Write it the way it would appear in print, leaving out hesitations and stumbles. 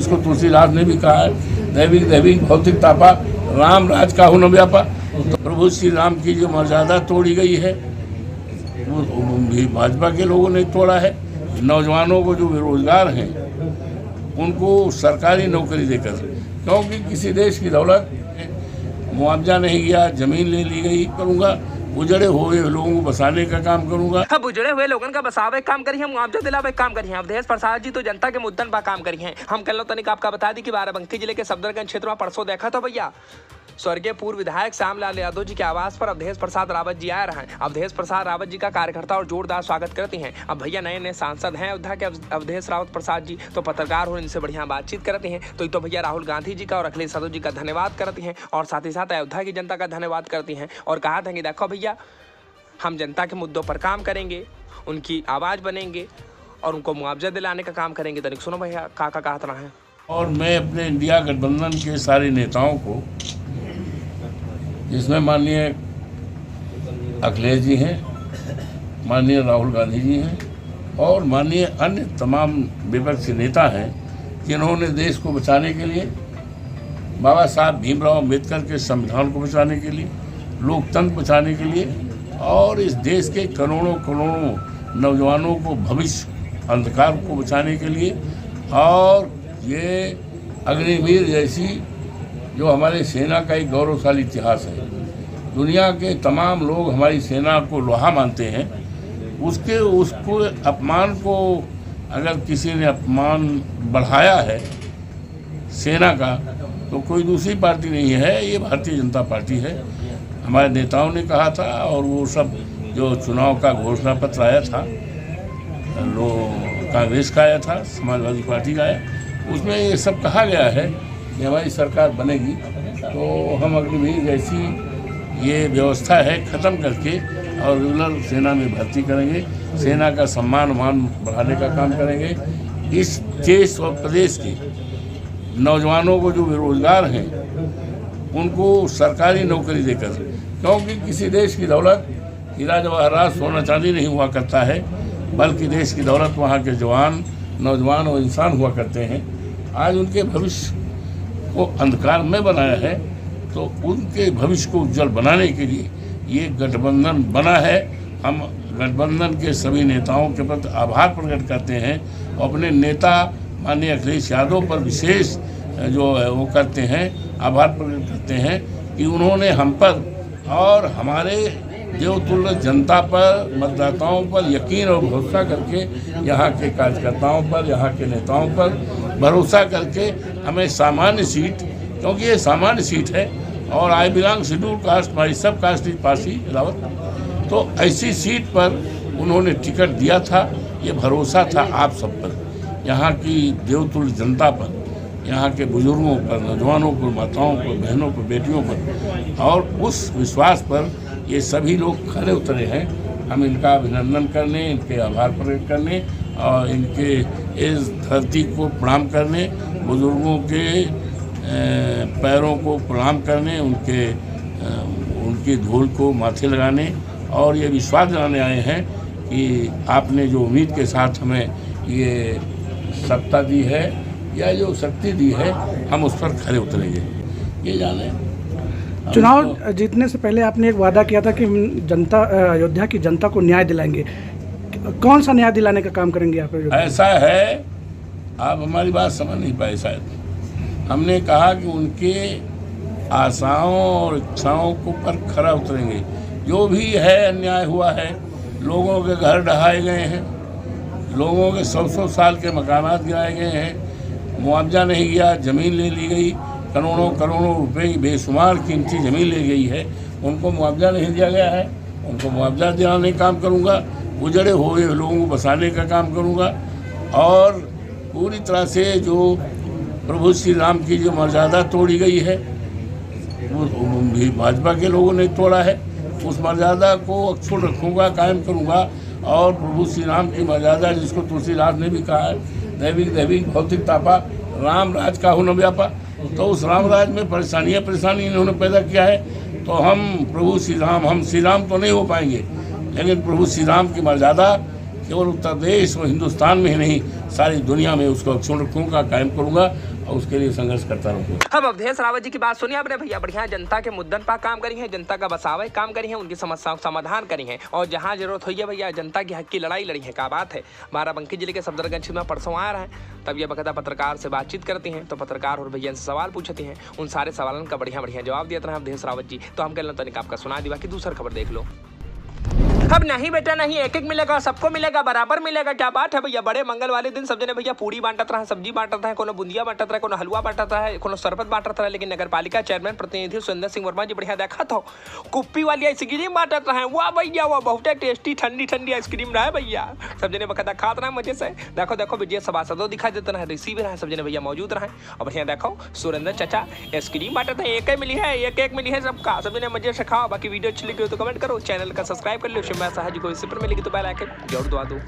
इसको तुलसीदास ने भी कहा है, दैविक दैविक भौतिक तापा राम राज का हो न व्यापा। तो प्रभु श्री राम की जो मर्यादा तोड़ी गई है वो भी भाजपा के लोगों ने तोड़ा है। नौजवानों को जो बेरोजगार हैं उनको सरकारी नौकरी देकर, क्योंकि किसी देश की दौलत मुआवजा नहीं गया, जमीन ले ली गई, करूँगा उजड़े हुए लोगों को बसाने का काम करूंगा। अब उजड़े हुए लोगों का बसावे काम करी है, मुआवजा दिलावे काम करी है। अवधेश प्रसाद जी तो जनता के मुद्दन पर काम करी हैं। हम कल तनिक आपका बता दी कि बाराबंकी जिले के सफदरगंज क्षेत्र में परसों देखा था भैया स्वर्गीय पूर्व विधायक श्यामलाल यादव जी के आवास पर अवधेश प्रसाद रावत जी आए रहे हैं। अवधेश प्रसाद रावत जी का कार्यकर्ता और जोरदार स्वागत करती हैं। अब भैया नए नए सांसद हैं अयोध्या के अवधेश रावत प्रसाद जी, तो पत्रकार हो इनसे बढ़िया बातचीत करती हैं। तो भैया राहुल गांधी जी का और अखिलेश यादव जी का धन्यवाद करती हैं और साथ ही साथ अयोध्या की जनता का धन्यवाद करती हैं और कहा था कि देखो भैया हम जनता के मुद्दों पर काम करेंगे, उनकी आवाज़ बनेंगे और उनको मुआवजा दिलाने का काम करेंगे। तनिक सुनो भैया काका कहा था है। और मैं अपने इंडिया गठबंधन के सारे नेताओं को, जिसमें माननीय अखिलेश जी हैं, माननीय राहुल गांधी जी हैं और माननीय अन्य तमाम विपक्षी नेता हैं, जिन्होंने देश को बचाने के लिए, बाबा साहब भीमराव अम्बेडकर के संविधान को बचाने के लिए, लोकतंत्र बचाने के लिए और इस देश के करोड़ों करोड़ों नौजवानों को भविष्य अंधकार को बचाने के लिए, और ये अग्निवीर जैसी जो हमारे सेना का एक गौरवशाली इतिहास है, दुनिया के तमाम लोग हमारी सेना को लोहा मानते हैं, उसको अपमान को अगर किसी ने अपमान बढ़ाया है सेना का, तो कोई दूसरी पार्टी नहीं है, ये भारतीय जनता पार्टी है। हमारे नेताओं ने कहा था और वो सब जो चुनाव का घोषणा पत्र आया था, कांग्रेस का आया था, समाजवादी पार्टी का आया, उसमें ये सब कहा गया है कि हमारी सरकार बनेगी तो हम अग्निवीर जैसी ये व्यवस्था है ख़त्म करके और रेगुलर सेना में भर्ती करेंगे, सेना का सम्मान मान बढ़ाने का काम करेंगे। इस देश और प्रदेश के नौजवानों को जो बेरोजगार हैं उनको सरकारी नौकरी देकर, क्योंकि किसी देश की दौलत हीरा जवाहरात सोना चांदी नहीं हुआ करता है, बल्कि देश की दौलत वहाँ के जवान, नौजवान और इंसान हुआ करते हैं। आज उनके भविष्य को अंधकार में बनाया है, तो उनके भविष्य को उज्जवल बनाने के लिए ये गठबंधन बना है। हम गठबंधन के सभी नेताओं के प्रति आभार प्रकट करते हैं और अपने नेता माननीय अखिलेश यादव पर विशेष जो है वो करते हैं, आभार प्रकट करते हैं कि उन्होंने हम पर और हमारे देवतुल्य जनता पर, मतदाताओं पर यकीन और भरोसा करके, यहाँ के कार्यकर्ताओं पर, यहाँ के नेताओं पर भरोसा करके हमें सामान्य सीट, क्योंकि ये सामान्य सीट है और आई बिलोंग शेड्यूल कास्ट, हमारी सब कास्ट इज पासी रावत, तो ऐसी सीट पर उन्होंने टिकट दिया था। ये भरोसा था आप सब पर, यहाँ की देवतुल्य जनता पर, यहाँ के बुजुर्गों पर, नौजवानों पर, माताओं पर, बहनों पर, बेटियों पर, और उस विश्वास पर ये सभी लोग खड़े उतरे हैं। हम इनका अभिनंदन करने, इनके आभार प्रकट करने और इनके इस धरती को प्रणाम करने, बुजुर्गों के पैरों को प्रणाम करने, उनकी धूल को माथे लगाने और ये विश्वास दिलाने आए हैं कि आपने जो उम्मीद के साथ हमें ये सत्ता दी है या जो शक्ति दी है, हम उस पर खड़े उतरेंगे। ये जाने चुनाव जीतने से पहले आपने एक वादा किया था कि जनता, अयोध्या की जनता को न्याय दिलाएंगे। कौन सा न्याय दिलाने का काम करेंगे आप? ऐसा है, आप हमारी बात समझ नहीं पाए शायद। हमने कहा कि उनके आशाओं और इच्छाओं को पर खरा उतरेंगे। जो भी है अन्याय हुआ है, लोगों के घर ढहाए गए हैं, लोगों के 100-100 साल के मकानात गिराए गए हैं, मुआवजा नहीं गया, ज़मीन ले ली गई, करोड़ों करोड़ों रुपए की बेशुमार कीमती ज़मीन ले गई है, उनको मुआवजा नहीं दिया गया है, उनको मुआवजा दिलाने का काम करूँगा, उजड़े हुए लोगों को बसाने का काम करूँगा और पूरी तरह से जो प्रभु श्री राम की जो मर्यादा तोड़ी गई है वो भी भाजपा के लोगों ने तोड़ा है, उस मर्यादा को अक्षुण्ण रखूँगा, कायम करूँगा और प्रभु श्री राम की मर्यादा, जिसको तुलसीदास ने भी कहा है, दैविक दैविक भौतिक तापा राम राज का हो न व्यापा। तो उस राम राज में परेशानी इन्होंने पैदा किया है, तो हम प्रभु श्री राम, हम श्री राम तो नहीं हो पाएंगे, लेकिन प्रभु श्री राम की मर्यादा केवल उत्तर प्रदेश और हिंदुस्तान में ही नहीं, सारी दुनिया में उसको अक्षुण्ण रखूँगा, कायम करूँगा और उसके लिए संघर्ष करता रहूँगा। हम अवधेश रावत जी की बात सुनिए आपने भैया, बढ़िया जनता के मुद्दन पर काम करी है, जनता का बसावे काम करी है, उनकी समस्याओं का समाधान करी है और जहाँ जरूरत हुई है भैया जनता की हक की लड़ाई लड़ी है। क्या बात है। बाराबंकी जिले के सफदरगंज क्षेत्र में परसों आ रहे हैं, तब ये बकायदा पत्रकार से बातचीत करती हैं, तो पत्रकार और भैया से सवाल पूछती हैं, उन सारे सवालों का बढ़िया जवाब देते हैं अवधेश रावत जी। तो हम कह लें तनिक आपका सुना दिया कि दूसरा खबर देख लो। अब नहीं बेटा नहीं, एक मिलेगा, सबको मिलेगा, बराबर मिलेगा। क्या बात है भैया। बड़े मंगल वाले दिन सब जने भैया पूरी बांटत रहा, सब्जी बांटत है, कोनो बुंदिया बांटत रहा, कोनो हलवा बांटत है, कोनो शरबत बांटत रहा, लेकिन नगर पालिका चेयरमैन प्रतिनिधि सुरेंद्र सिंह वर्मा जी बढ़िया देखा था कुप्पी वाली आइसक्रीम बांटत रहे। वाह भैया वाह, बहुत टेस्टी ठंडी आइसक्रीम रहा है भैया। सब जने बकायदा खात रहे मजे से। देखो विजय सभासदों दिखाई देते रहे, ऋषि भी रहे, सब जने भैया मौजूद रहे और बढ़िया देखो सुरेंद्र चाचा आइसक्रीम बांटत है। एक मिली है, एक मिली है सबका, सब जने मजे से खाओ। बाकी वीडियो अच्छी लगी हो तो कमेंट करो, चैनल का सब्सक्राइब कर लो। शिमला साहा जी को इससे मिलेगी तो बेल आइकन जरूर दबा दो।